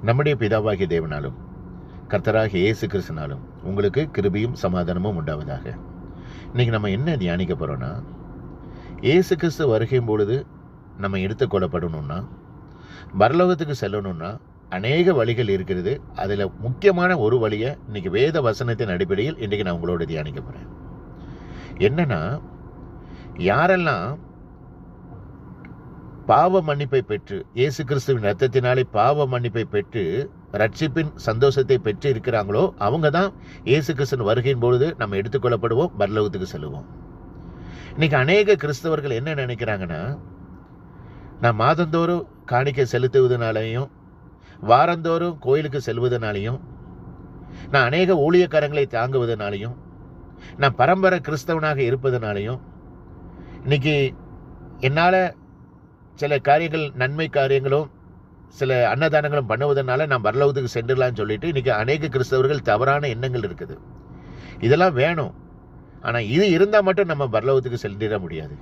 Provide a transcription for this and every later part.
நம்முடைய பிதாவாகிய தேவனாலும் கர்த்தராகிய இயேசு கிறிஸ்துனாலும் உங்களுக்கு கிருபையும் சமாதானமும் உண்டாவதாக. இன்னைக்கு நம்ம என்ன தியானிக்க போறோம்னா, இயேசு கிறிஸ்து வருகையும் பொழுது நம்ம எடுத்துக்கொள்ளப்படணும்னா, பரலோகத்துக்கு செல்லணும்னா அநேக வழிகள் இருக்கிறது. அதில் முக்கியமான ஒரு வழியை இன்னைக்கு வேத வசனத்தின் அடிப்படையில் இன்றைக்கு நான் உங்களோட தியானிக்க போறேன். என்னன்னா, யாரெல்லாம் பாவ மன்னிப்பை பெற்று, இயேசு கிறிஸ்துவின் ரத்தத்தினாலே பாவ மன்னிப்பை பெற்று ரட்சிப்பின் சந்தோஷத்தை பெற்று இருக்கிறாங்களோ அவங்க தான் இயேசு கிறிஸ்துவின் வருகையின் பொழுது நம்ம எடுத்துக்கொள்ளப்படுவோம், பரலோகத்துக்கு செல்லுவோம். இன்னைக்கு அநேக கிறிஸ்தவர்கள் என்ன நினைக்கிறாங்கன்னா, நான் மாதந்தோறும் காணிக்கை செலுத்துவதனாலையும் வாரந்தோறும் கோயிலுக்கு செல்வதனாலையும் நான் அநேக ஊழியக்காரங்களை தாங்குவதனாலையும் நான் பரம்பரை கிறிஸ்தவனாக இருப்பதனாலையும் இன்னைக்கு என்னால் சில காரியங்கள், நன்மை காரியங்களும் சில அன்னதானங்களும் பண்ணுவதனால நான் பரலோகத்துக்கு சென்றுடலான்னு சொல்லிட்டு இன்னைக்கு அநேக கிறிஸ்தவர்கள் தவறான எண்ணங்கள் இருக்குது. இதெல்லாம் வேணும், ஆனால் இது இருந்தால் மட்டும் நம்ம பரலோகத்துக்கு சென்றிட முடியாது.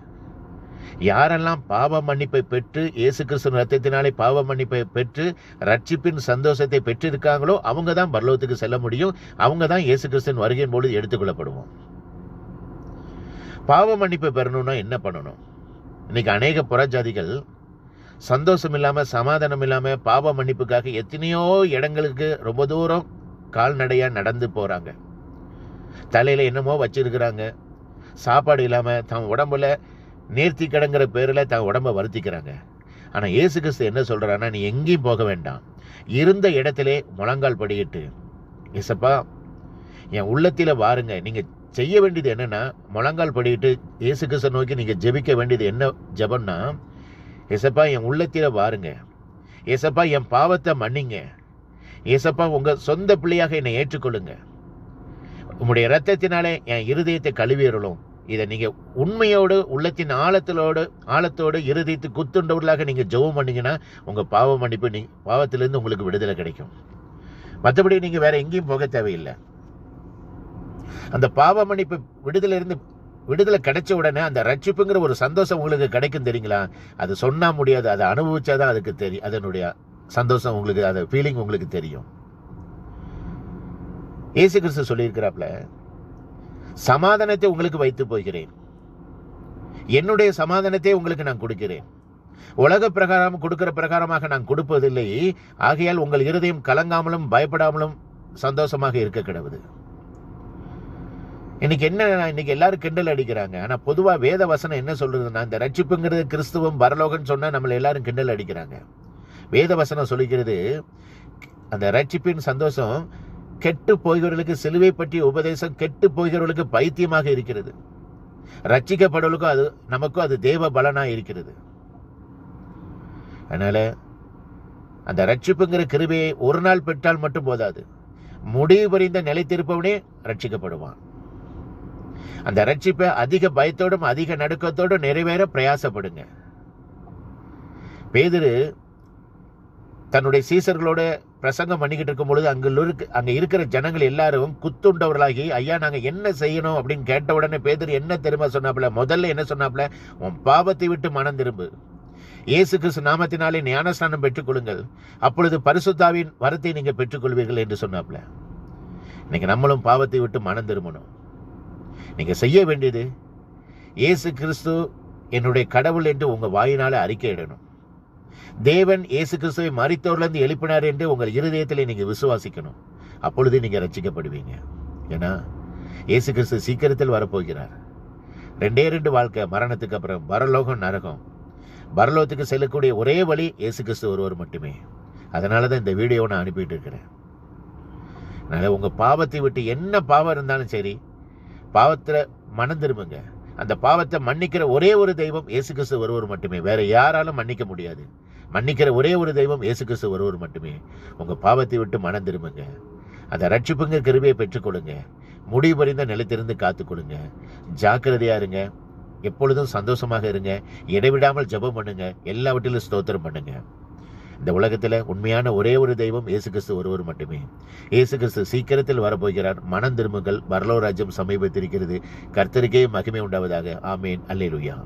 யாரெல்லாம் பாவ மன்னிப்பை பெற்று, இயேசு கிறிஸ்துவின் ரத்தத்தினாலே பாவ மன்னிப்பை பெற்று ரட்சிப்பின் சந்தோஷத்தை பெற்றிருக்காங்களோ அவங்க தான் பரலோகத்துக்கு செல்ல முடியும். அவங்க தான் இயேசு கிறிஸ்துவின் வருகையின் பொழுது எடுத்துக்கொள்ளப்படுவோம். பாவ மன்னிப்பை பெறணும்னா என்ன பண்ணணும்? இன்னைக்கு அநேக புறஜாதிகள் சந்தோஷம் இல்லாம, சமாதானம் இல்லாம, பாவ மன்னிப்புக்காக எத்தனையோ இடங்களுக்கு ரொம்ப தூரம் கால்நடையா நடந்து போறாங்க. தலையில என்னமோ வச்சிருக்கிறாங்க. சாப்பாடு இல்லாம தன் உடம்புல நேர்த்தி கடங்கிற பேரில் தன் உடம்பை வருத்திக்கிறாங்க. ஆனால் இயேசு கிறிஸ்து என்ன சொல்கிறான்னா, நீ எங்கேயும் போக வேண்டாம், இருந்த இடத்திலே முழங்கால் படியிட்டு, ஏசப்பா என் உள்ளத்தில் வாருங்க. நீங்கள் செய்ய வேண்டியது என்னென்னா, முழங்கால் படியிட்டு இயேசு கிறிஸ்து நோக்கி நீங்கள் ஜெபிக்க வேண்டியது என்ன ஜெபம்னா, ஏசப்பா என் உள்ளத்தில் வாருங்க, ஏசப்பா என் பாவத்தை மன்னிங்க, ஏசப்பா உங்கள் சொந்த பிள்ளையாக என்னை ஏற்றுக்கொள்ளுங்க, உங்களுடைய இரத்தத்தினாலே என் இருதயத்தை கழுவியறலும். இதை நீங்கள் உண்மையோடு, உள்ளத்தின் ஆழத்தோடு இருதயத்து குத்துண்டவர்களாக நீங்கள் ஜெபம் பண்ணீங்கன்னா உங்கள் பாவ மன்னிப்பு, பாவத்திலிருந்து உங்களுக்கு விடுதலை கிடைக்கும். மற்றபடி நீங்கள் வேற எங்கேயும் போக தேவையில்லை. அந்த பாவ மன்னிப்பு விடுதலை கிடைச்ச உடனே அந்த ரட்சிப்புங்கிற ஒரு சந்தோஷம் உங்களுக்கு கிடைக்கும். தெரியுங்களா? அது சொன்னா முடியாது, அதை அனுபவிச்சாதான் அதுக்கு தெரியும். அதனுடைய சந்தோஷம் உங்களுக்கு, அந்த ஃபீலிங் உங்களுக்கு தெரியும். இயேசு கிறிஸ்து சொல்லியிருக்கிறாப்ல, சமாதானத்தை உங்களுக்கு வைத்து போகிறேன், என்னுடைய சமாதானத்தை உங்களுக்கு நான் கொடுக்கிறேன், உலக பிரகாரம் கொடுக்கிற பிரகாரமாக நான் கொடுப்பதில்லை, ஆகையால் உங்கள் இருதயம் கலங்காமலும் பயப்படாமலும் சந்தோஷமாக இருக்க கிடவுது. இன்னைக்கு எல்லாரும் கிண்டல் அடிக்கிறாங்க. ஆனா பொதுவா வேத வசனம் என்ன சொல்றதுன்னா, இந்த ரட்சிப்புங்கிறது கிறிஸ்துவம் பரலோகம் சொன்னா நம்மள எல்லாரும் கிண்டல் அடிக்கிறாங்க. வேத வசனம் சொல்லிக்கிறது, அந்த ரட்சிப்பின் சந்தோஷம் கெட்டு போகிறவர்களுக்கு, சிலுவை பற்றிய உபதேசம் கெட்டு போகிறவர்களுக்கு பைத்தியமாக இருக்கிறது, ரட்சிக்கப்படுவர்களுக்கும் அது நமக்கும் அது தேவ பலனா இருக்கிறது. அதனால அந்த ரட்சிப்புங்கிற கிருபையை ஒரு நாள் பெற்றால் மட்டும் போதாது, முடிவு புரிந்த நிலைத்திருப்பவனே ரட்சிக்கப்படுவான். அந்த ரட்சிப்பை அதிக பயத்தோடும் அதிக நடுக்கத்தோடும் நிறைவேற பிரயாசப்படுங்க. பேதுரு தன்னுடைய சீசர்களோட பிரசங்கம் பண்ணிக்கிட்டு இருக்கும் பொழுது அங்க இருக்கிற ஜனங்கள் எல்லாரும் குத்துண்டவர்களாகி, ஐயா நாங்க என்ன செய்யணும் அப்படின்னு கேட்ட உடனே பேதுரு என்ன தெரியுமா சொன்னாப்ல? முதல்ல என்ன சொன்னாப்ல? உன் பாவத்தை விட்டு மனம் திரும்பு, இயேசு கிறிஸ்து நாமத்தினாலே ஞானஸ்நானம் பெற்றுக்கொள்ளுங்கள், அப்பொழுது பரிசுத்தாவின் வரத்தை நீங்க பெற்றுக்கொள்வீர்கள் என்று சொன்னாப்ல. இன்னைக்கு நம்மளும் பாவத்தை விட்டு மனம் திரும்பணும். நீங்க செய்ய வேண்டியது, இயேசு கிறிஸ்து என்னுடைய கடவுள் என்று உங்க வாயினால அறிக்கையிடணும். தேவன் இயேசு கிறிஸ்துவை மரித்தோரிலிருந்து எழுப்பினார் என்று உங்கள் இருதயத்தில் நீங்க விசுவாசிக்கணும். அப்பொழுது நீங்க ரட்சிக்கப்படுவீங்க. ஏன்னா இயேசு கிறிஸ்து சீக்கிரத்தில் வரப்போகிறார். 2 வாழ்க்கை, மரணத்துக்கு அப்புறம் பரலோகம், நரகம். பரலோகத்துக்கு செல்லக்கூடிய ஒரே வழி இயேசு கிறிஸ்து ஒருவர் மட்டுமே. அதனாலதான் இந்த வீடியோவை நான் அனுப்பிட்டு இருக்கிறேன். அதனால உங்க பாவத்தை விட்டு, என்ன பாவம் இருந்தாலும் சரி, பாவத்துல மனம் திரும்புங்க. அந்த பாவத்தை மன்னிக்கிற ஒரே ஒரு தெய்வம் இயேசு கிறிஸ்து ஒருவர் மட்டுமே. வேற யாராலும் மன்னிக்க முடியாது. மன்னிக்கிற ஒரே ஒரு தெய்வம் இயேசு கிறிஸ்து ஒருவர் மட்டுமே. உங்க பாவத்தை விட்டு மனம் திரும்புங்க. அந்த ரட்சிப்புங்க கிருபையை பெற்றுக்கொள்ளுங்க. முடிவு புரிந்த நிலைத்திருந்து காத்துக்கொள்ளுங்க. ஜாக்கிரதையா இருங்க. எப்பொழுதும் சந்தோஷமாக இருங்க. இடைவிடாமல் ஜெபம் பண்ணுங்க. எல்லாவற்றிலும் ஸ்தோத்திரம் பண்ணுங்க. இந்த உலகத்தில் உண்மையான ஒரே ஒரு தெய்வம் இயேசு கிறிஸ்து ஒருவர் மட்டுமே. இயேசு கிறிஸ்து சீக்கிரத்தில் வரப்போகிறார். மனம் திரும்புங்கள், பரலோக ராஜ்யம் சமீபத்திருக்கிறது. கர்த்தருக்கே மகிமை உண்டாவதாக. ஆமேன். அல்லேலூயா.